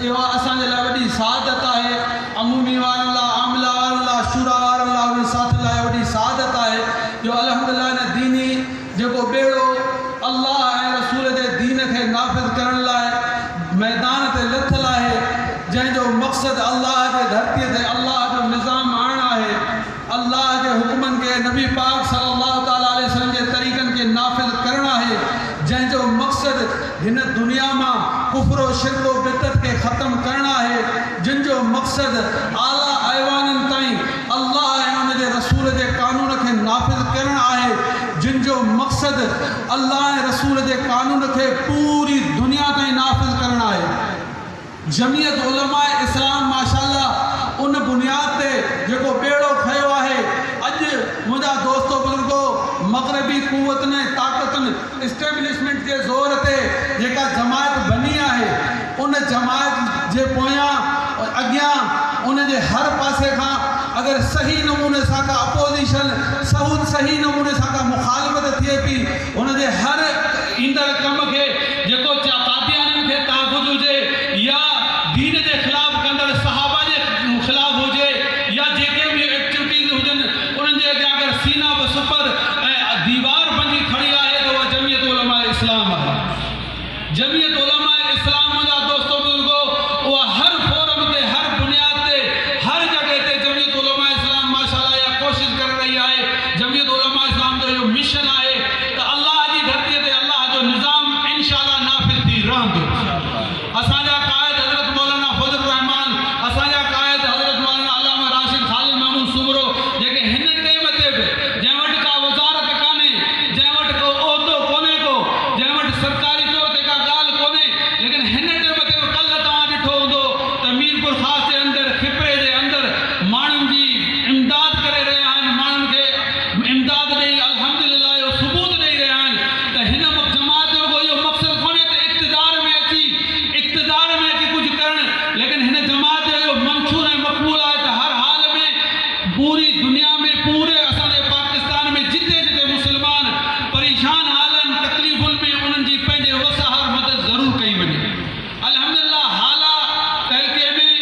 इहो असांजे लाइ वॾी सआदत आहे। अमूमी वारनि लाइ, आमला वारनि लाइ, शूरा वारनि लाइ, उन्हनि साथ लाइ वॾी सआदत आहे जो अल्हम्दुलिल्लाह हिन दीनी जेको ॿेड़ो अल्लाह ऐं रसूल जे दीन खे नाफ़िज़ करण लाइ मैदान ते लथल आहे, जंहिंजो मक़सदु अल्लाह जे धरतीअ ते अल्लाह जो निज़ाम आणणु आहे, अल्लाह जे हुकुमनि खे नबी पाक सल्लल्लाहु तआला अलैहि वसल्लम जे तरीक़नि खे नाफ़िज़ करणु आहे, जंहिंजो मक़सदु हिन दुनिया मां कुफ़्र शिर्क बिदअत खे ख़तमु करणु आहे, जिन जो मक़सदु आला ऐवाननि ताईं अल्लाह ऐं उन जे रसूल जे क़ानून खे नाफ़िज़ करणु आहे, जिन जो मक़सदु अल्लाह ऐं रसूल जे क़ानून खे पूरी दुनिया ताईं नाफ़िज़ करणु आहे। जमीयत उलमा इस्लाम माशाअल्लाह उन बुनियाद ते जेको ॿेड़ो खयो आहे, अॼु मुंहिंजा दोस्तो बुज़ुर्गो मग़रबी क़ुव्वतुनि ताक़तुनि इस्टेब्लिशमेंट जे ज़ोर ते जेका जमायत बनी आहे, उन जमायत जे पोयां अॻियां उन जे हर पासे खां अगर सही नमूने सां का अपोजिशन सही नमूने सां का मुखालिफ़त थिए पई, उन जे हर ईंदड़ कम खे जेको कादियाननि खे तहफ़ुज़ हुजे या दीन जे ख़िलाफ़ कंदड़ सहाबा जे ख़िलाफ़ हुजे या जेके बि एक्टिविटीज़ हुजनि, उन्हनि जे अॻियां अगरि सीना बसुपर ऐं दीवार बंदी खड़ी आहे त उहा जमीयत उलमा इस्लाम आहे। जमीयत उलमा इस्लाम मुंहिंजा दोस्तो बुज़ुर्गो उहा हर फोरम ते, हर बुनियाद ते, हर जॻह ते जमीयत उलमा इस्लाम माशाअल्लाह इहा कोशिशि करे रही आहे। जमीयत उलमा इस्लाम जो इहो मिशन आहे त अल्लाह जी धरतीअ ते अल्लाह जो निज़ाम इंशाअल्लाह नाफ़िज़ थी रहंदो। असांजा क़ाइद हज़रत मौलाना फज़ल रहमान, असांजा क़ाइद हज़रत मौलाना अल्लामा राशिद ख़ालिद महमूद सुमरो, जेके हिन टाइम ते बि जंहिं वटि का वज़ारत कान्हे, जंहिं वटि को उहिदो कोन्हे को, जंहिं वटि सरकारी तौर ते का ॻाल्हि कोन्हे, लेकिन हिन टाइम ते बि कल्ह तव्हां ॾिठो हूंदो त मीरपुर ख़ास जे अंदरि, खिपरे जे अंदरि माण्हुनि जी इमदाद करे रहिया आहिनि, माण्हुनि खे इमदाद ॾेई अल्हम्दुलिल्लाह इहो सबूत ॾेई रहिया आहिनि त हिन जमात जो इहो मक़सदु कोन्हे त इक़्तिदार में अची कुझु करणु, लेकिन हिन जमात जो इहो मंशूर ऐं मक़बूल आहे त हर हाल में पूरी दुनिया में, पूरे असांजे पाकिस्तान में जिते जिते मुस्लमान परेशान हालनि, तकलीफ़ुनि में, उन्हनि जी पंहिंजे वस हर मदद ज़रूरु कई वञे। अल्हम्दुलिल्लाह हाला तहलके में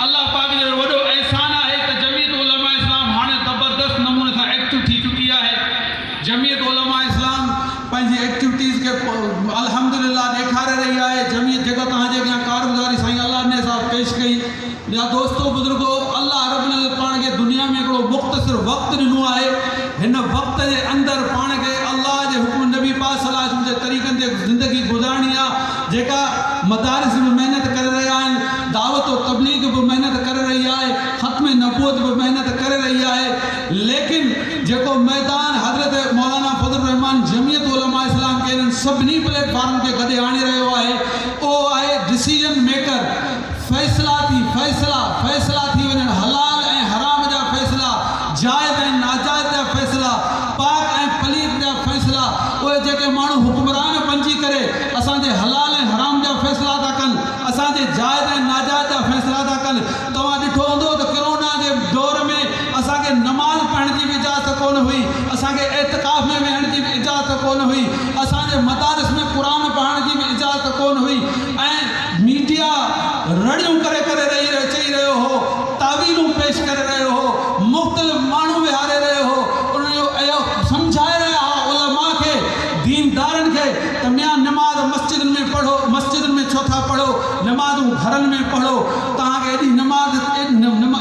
अल्लाह पाक जो वॾो एहसान आहे त जमीयत उलमा इस्लाम हाणे ज़बरदस्त नमूने सां एक्टिव थी चुकी आहे। जमीयत उलमा इस्लाम पंहिंजी एक्टिविटीज़ खे अल्हम्दुलिल्लाह ॾेखारे रही आहे। जमीयत जेका तव्हांजे अॻियां कारगुज़ारी साईं अल्लाह ने साहब पेश कई। या दोस्तो बुज़ुर्गो, अल्लाह रब्बुल इज़्ज़त पाण खे दुनिया में हिकिड़ो मुख़्तसिर वक़्तु ॾिनो आहे। हिन वक़्त जे अंदरि पाण खे अल्लाह जे हुक्म नबी पाक सल्लल्लाहु अलैहि वसल्लम जे तरीक़नि ते ज़िंदगी गुज़ारणी आहे। जेका मदारिस में मेहनत करे रहिया आहिनि, दावत और तबलीग बि मेहनत करे रही आहे, ख़त्म नबूवत बि मेहनत करे रही आहे, लेकिन जेको मैदान हज़रत मौलाना फज़ल रहमान जमीयत उलमा इस्लाम के इन्हनि सभिनी प्लेटफॉर्म खे गॾे आणे रहियो आहे, उहो आहे डिसीजन मेकर। फ़ैसिला थी वञनि, हलाल ऐं हराम जा फ़ैसिला, जाइज़ ऐं नाजाइज़ जा फ़ैसिला, पाक ऐं पलीत जा फ़ैसिला, उहे जेके माण्हू हुक्मरान बणिजी करे असांजे हलाल ऐं हराम जा फ़ैसिला था कनि, असांजे जाइज़ ऐं नाजाइज़ जा फ़ैसिला था कनि। तव्हां ॾिठो हूंदो त कोरोना जे दौर में असांखे नमाज़ पढ़ण जी बि इजाज़त कोन हुई, असांखे एतिकाफ़ में वेहण जी बि इजाज़त कोन हुई, असांजे मदारिस में क़ुरान पढ़ण जी बि इजाज़त कोन हुई, ऐं मीडिया रड़ियूं करे चई रहियो हो, तावीलूं पेश करे रहियो हो, मुख़्तलिफ़ माण्हू विहारे रहियो हो, उन्हनि इहो सम्झाए रहिया हुआ उलमा खे, दीनदारनि खे त मियां नमाज़ मस्जिदनि में पढ़ो, मस्जिदनि में छो था पढ़ो, नमाज़ूं घरनि में पढ़ो। तव्हांखे एॾी नमाज़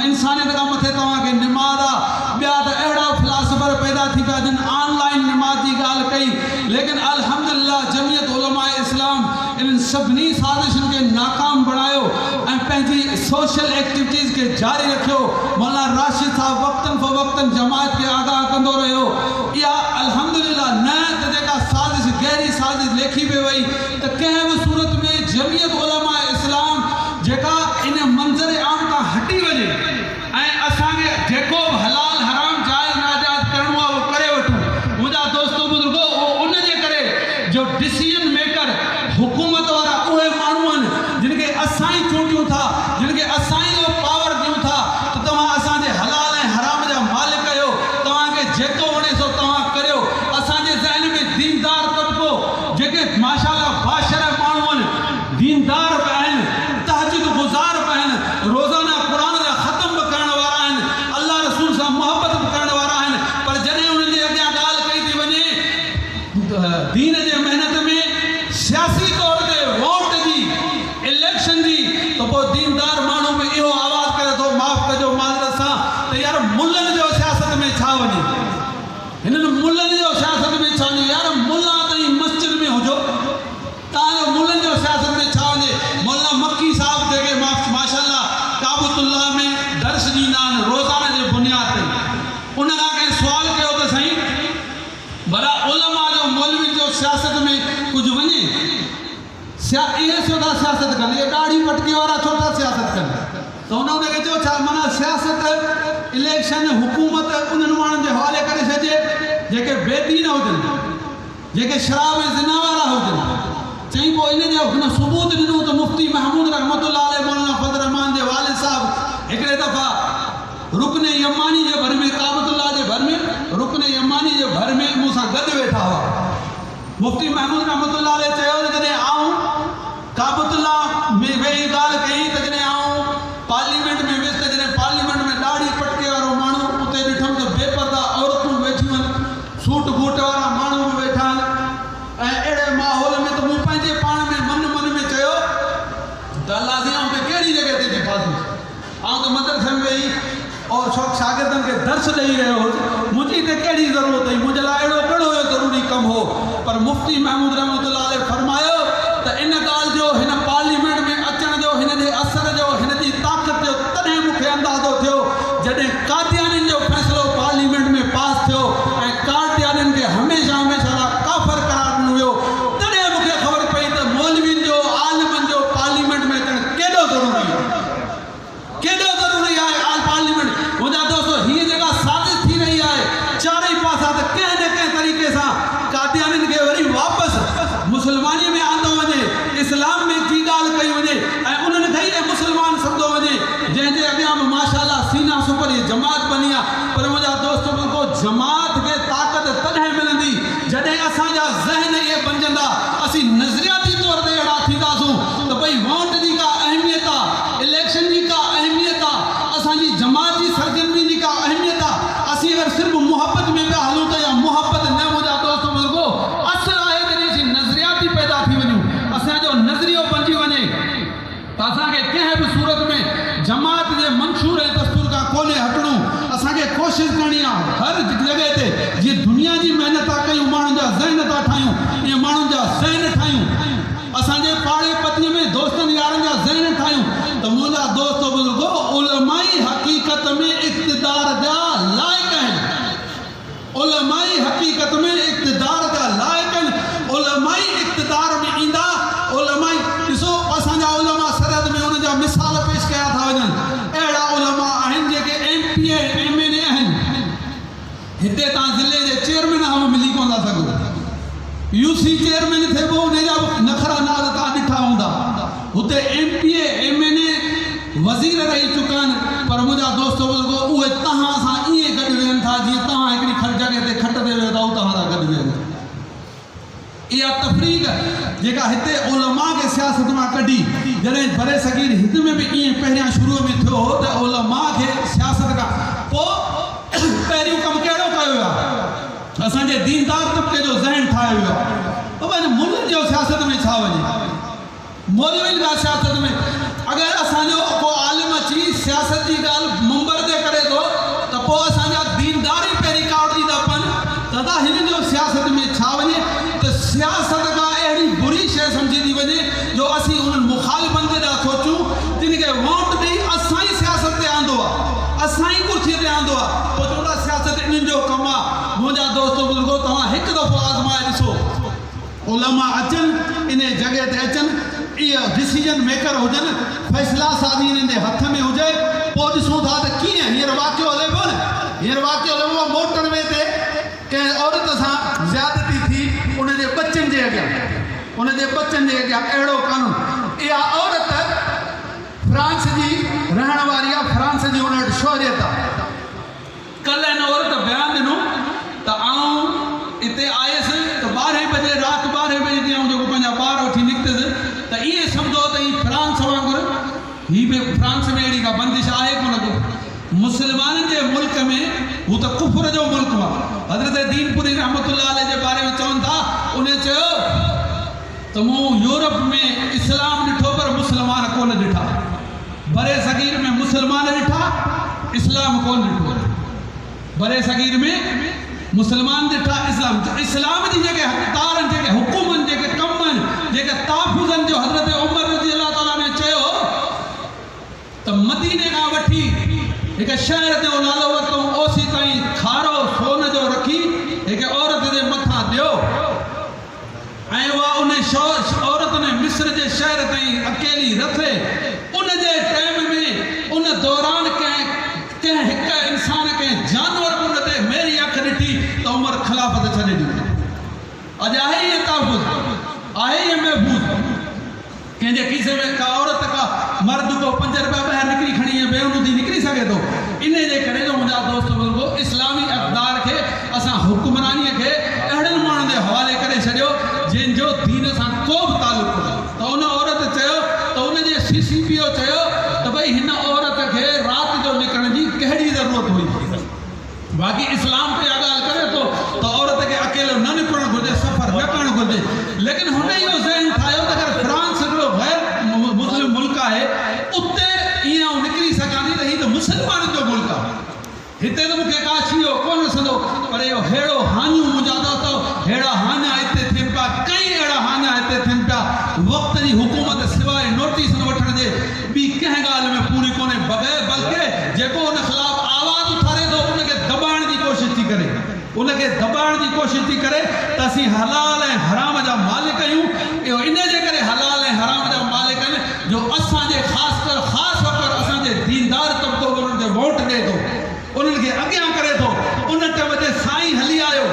इंसानियत खां मथे तव्हांखे नमाज़ आहे। ॿिया त अहिड़ा फिलासफ़र पैदा थी पिया जिन ऑनलाइन नमाज़ जी ॻाल्हि कई, लेकिन अल्हम्दुलिल्लाह जमीयत उलमा इस्लाम इन्हनि सभिनी साज़िशुनि खे नाकाम बणायो ऐं पंहिंजी सोशल एक्टिविटीज़ खे जारी रखियो। मौलाना राशिद साहब वक़्तन फ़वक़्तन जमायत खे आगाह कंदो रहियो। इहा अल्हम्दुलिल्लाह न त जेका साज़िश, गहरी साज़िश लेखी पई वई त कंहिं बि सूरत में जमीयत उलमा इस्लाम जेका इन मंज़र आम खां हटी वञे ऐं असांखे जेको बि हलाल हराम जाइज़ नाजाइज़ करिणो आहे उहो करे वठूं। मुंहिंजा दोस्तो बुज़ुर्गो, उन जे करे जो डिसीजन मेकर हुकूमत वारा उहे माण्हू आहिनि जिन खे असां ई चूंडियूं था, जिन खे असां ई उहो पावर ॾियूं था त तव्हां असांजे हलाल ऐं हराम जा मालिक आहियो, तव्हांखे जेको वणे सो तव्हां करियो। असांजे ज़हन में दीनदार तबिको जेके माशाअल्लाह बाशर माण्हू आहिनि, कनि, ये दाढ़ी पटकी वारा छो था सियासत कनि? तो उन्होंने चयो छा माना सियासत इलेक्शन हुकूमत उन्हनि माण्हुनि जे हवाले करे छॾिजे जेके बेदी न हुजनि, जेके शराब ऐं ज़िना वारा हुजनि। चई पोइ इन जो हुन सबूत ॾिनो त मुफ्ती महमूद रहमतुल्लाह अलैह मौलाना फज़ल रहमान जे वालिद साहब हिकिड़े दफ़ा रुकन यमानी जे भर में, काबतुल्लाह जे भर में, रुकन यमानी जे भर में मूंसां गॾु वेठा हुआ। मुफ्ती महमूद रहमतुल्लाह अलैह चयो त जॾहिं आऊं काबतुल्लाह में वेही ॻाल्हि कई त जॾहिं आऊं पार्लियामेंट में वियुसि त जॾहिं पार्लियामेंट में ॾाढी पटके वारो माण्हू उते ॾिठमि त बेपर्दा औरतूं वेठियूं आहिनि, सूट बूट वारा माण्हू बि वेठा आहिनि। ऐं अहिड़े माहौल में त मूं पंहिंजे पाण में मन में चयो त अलाह जी आऊं कहिड़ी जॻह ते थी फासूं। आऊं त मदरसे में वेही और शागिर्दनि खे दर्स ॾेई रहियो हुउसि, मुंहिंजी त कहिड़ी ज़रूरत हुई, मुंहिंजे लाइ अहिड़ो कहिड़ो ज़रूरी कमु हो। पर मुफ्ती महमूद रहमतुल्लाह अलैह फरमायो त इन ॻाल्हि जो, हिन पार्लियामेंट में अचण जो, हिन जे असर जो, हिन जी ताक़त जो तॾहिं मूंखे अंदाज़ो थियो जॾहिं कादियानियुनि जो फ़ैसिलो पार्लियामेंट में पास थियो ऐं कादियानियुनि खे हमेशह लाइ काफ़िर करार ॾिनो वियो। तॾहिं मूंखे ख़बर पई त मौलवियुनि जो, आलिमनि जो पार्लियामेंट में अचणु केॾो ज़रूरी आहे, केॾो ज़रूरी आहे पार्लियामेंट। मुंहिंजा दोस्तो, हीअ जेका साज़िश थी रही आहे चारई पासा त कंहिं न कंहिं तरीक़े सां कादियानियुनि खे वरी वापसि मुस्लमानी में आंदो वञे, इस्लाम में जी ॻाल्हि कई वञे ऐं उन्हनि खे ई मुस्लमान सम्झो वञे, जंहिंजे अॻियां बि माशाअल्लाह सीना सुपर जी जमात बनी आहे। पर मुंहिंजा दोस्त बिल्कुलु जमात खे ताक़त तॾहिं मिलंदी जॾहिं असांजा ज़हन इहे बणजंदा, असीं नज़रियाती तौर ते अहिड़ा थींदासूं त भई वोट जी का अहमियत आहे, इलेक्शन जी का अहमियत आहे, असांजी जमात जी सरगर्मी जी का अहमियत आहे। असीं अगरि सिर्फ़ु मुहबत में पिया हलूं त या मुहबत न, मुंहिंजा दोस्त बुज़ुर्गो, असुलु आहे जॾहिं असीं नज़रियाती पैदा थी वञूं, असांजो नज़रियो बणिजी वञे त असांखे कंहिं बि सूरत में जमात जे मंशूर ऐं दस्तूर खां कोन्हे हटणो। असांखे कोशिशि करणी आहे हर जॻह ते, जीअं दुनिया जी महिनत था कयूं, माण्हुनि जा ज़हन था ठाहियूं, ईअं माण्हुनि जा ज़हन ठाहियूं, असांजे पाड़े पतीअ में दोस्तनि यारनि जा ज़हन ठाहियूं। त मुंहिंजा दोस्त बुज़ुर्गो, उलमाई हक़ीक़त में इक़्तिदार जा लाइक़ आहिनि, उलमाई हक़ीक़त में इक़्तिदार जा लाइक़ आहिनि। उलमाई इक़्तिदार में ईंदा, उलमाई ॾिसो असांजा उलमा सरहद में उन जा मिसाल पेश कया था वञनि। अहिड़ा उलमा आहिनि जेके MP MNA आहिनि, हिते तव्हां ज़िले जे चेयरमैन खां मिली कोन था सघो, UC चेयरमैन थिए पोइ उन जा नखरा नाज़ तव्हां ॾिठा हूंदा। हुते MP MNA वज़ीर रही चुका आहिनि, पर मुंहिंजा दोस्त बुज़ुर्गो उहे तव्हां सां ईअं गॾु वेहनि था जीअं तव्हां हिकिड़ी जॻह ते खट ते वेहो था, तव्हां सां गॾु वेहनि। इहा तफ़रीक़ जेका हिते उलमा खे सियासत मां कढी, जॾहिं बरे सगीर हिंद में बि ईअं पहिरियां शुरूअ में थियो हो त उलमा खे सियासत खां पोइ पहिरियों कमु कहिड़ो कयो आहे, असांजे दीनदार तबिके जो ज़हन ठाहियो वियो आहे। पंहिंजे मुल्क जो सियासत में छा वञे, मौलवियुनि खां सियासत में। अगरि असांजो को आलिम अची सियासत जी ॻाल्हि मुंबर ते करे थो त पोइ असांजा दीनदार ई पहिरीं कावड़ी था पवनि, दादा हिन जो सियासत में छा वञे। त सियासत खां अहिड़ी बुरी शइ सम्झी थी वञे जो असीं उन्हनि मुखालिफ़नि ते था सोचूं, जिन खे वोट ॾेई असां ई सियासत ते आंदो आहे, असां ई कुर्सीअ ते आंदो आहे, पोइ चवंदा सियासत इन्हनि जो कमु आहे। मुंहिंजा दोस्त बुज़ुर्गो, तव्हां हिकु दफ़ो आज़माए ॾिसो, उलमा अचनि, इन जॻह ते अचनि, इहे डिसीजन मेकर हुजनि, फ़ैसिला साज़ी हिननि जे हथ में हुजे, पोइ ॾिसूं था त कीअं। हींअर वाक़ियो हले पियो न, हींअर वाक़ियो हले पियो मोटरवे ते कंहिं औरत सां ज़्यादती थी, उनजे बचनि जे अॻियां, उनजे बचनि जे अॻियां अहिड़ो कानून। इहा औरत फ्रांस जी रहण वारी आहे, फ्रांस जी उन वटि शोहरियत आहे। कल्ह हिन औरत बयानु ॾिनो त आऊं हिते आयुसि त 12 बजे, राति 12 बजे ते आऊं जेको पंहिंजा ॿार वठी निकितसि, त ईअं सम्झो त हीअ फ्रांस वांगुरु, हीअ बि फ्रांस में अहिड़ी का बंदिश आहे कोन को। मुस्लमाननि जे मुल्क में हू त कुफर जो मुल्क आहे। हज़रत दीनपुरी रहमतुल्लाह अलैह जे बारे में चवनि था, उन चयो त मूं यूरोप में इस्लाम ॾिठो पर मुस्लमान कोन ॾिठा, बरे सगीर में मुस्लमान ॾिठा, इस्लाम कोन ॾिठो। बरे सगीर में मुस्लमान ॾिठा, इस्लाम जी जेके हक़दार आहिनि, जेके हुकुम आहिनि, जेके कम आहिनि, जेके ताफ़ुज़ आहिनि, जो हज़रत उमर रज़ी अल्लाह ताला ने चयो त मदीने खां वठी हिकु शहर जो नालो वरितो, ओसी ताईं खारो सोन जो रखी हिकु औरत जे मथां ॾियो, ऐं उहा उन औरत ने मिस्र जे शहर ताईं अकेली CCPO चयो त भई हिन औरत खे राति जो निकिरण जी कहिड़ी ज़रूरत हुई। बाक़ी इस्लाम ते ॻाल्हि करे थो त औरत खे अकेलो न निकिरणु घुरिजे, सफ़र न करणु घुरिजे, लेकिन हुन इहो ज़हन ठाहियो त अगरि फ्रांस हिकिड़ो गैर मुस्लिम मुल्क आहे, उते ईअं निकिरी सघां थी त हीउ त मुस्लमाननि जो मुल्क आहे, हिते त मूंखे का छियो कोन ॾिसंदो। पर इहो अहिड़ो हानियूं मुंहिंजा दोस्त, अहिड़ा हाना हिते थियनि पिया, कई अहिड़ा हाना हिते थियनि पिया। वक़्त जी हुकूमत सवाइ नोटिस न वठण जे ॿी कंहिं ॻाल्हि में पूरी कोन्हे, बल्कि जेको हुन ख़िलाफ़ आवाज़ उथारे थो उनखे दॿाइण जी कोशिशि थी करे, उनखे दॿाइण जी कोशिशि थी करे त असीं हलाल ऐं हराम जा मालिक आहियूं। इहो इन जे करे हलाल ऐं हराम जा मालिक आहिनि जो असांजे ख़ासि वक़्तु असांजे दीनदार तबिको उन्हनि खे वोट ॾिए थो, उन्हनि खे अॻियां करे थो। उन टाइम ते साईं हली आयो,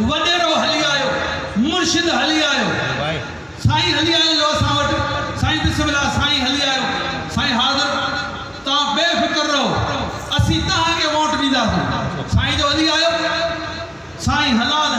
वॾेरो हली आयो, मुर्शिद हली आयो, साईं हली आयो जो असां वटि, साईं बिस्मिल्लाह साईं हली आयो, साईं हाज़िर, तव्हां बेफ़िक्र रहो, असीं तव्हांखे वोट ॾींदासीं। साईं जो हली आयो, साईं हलाल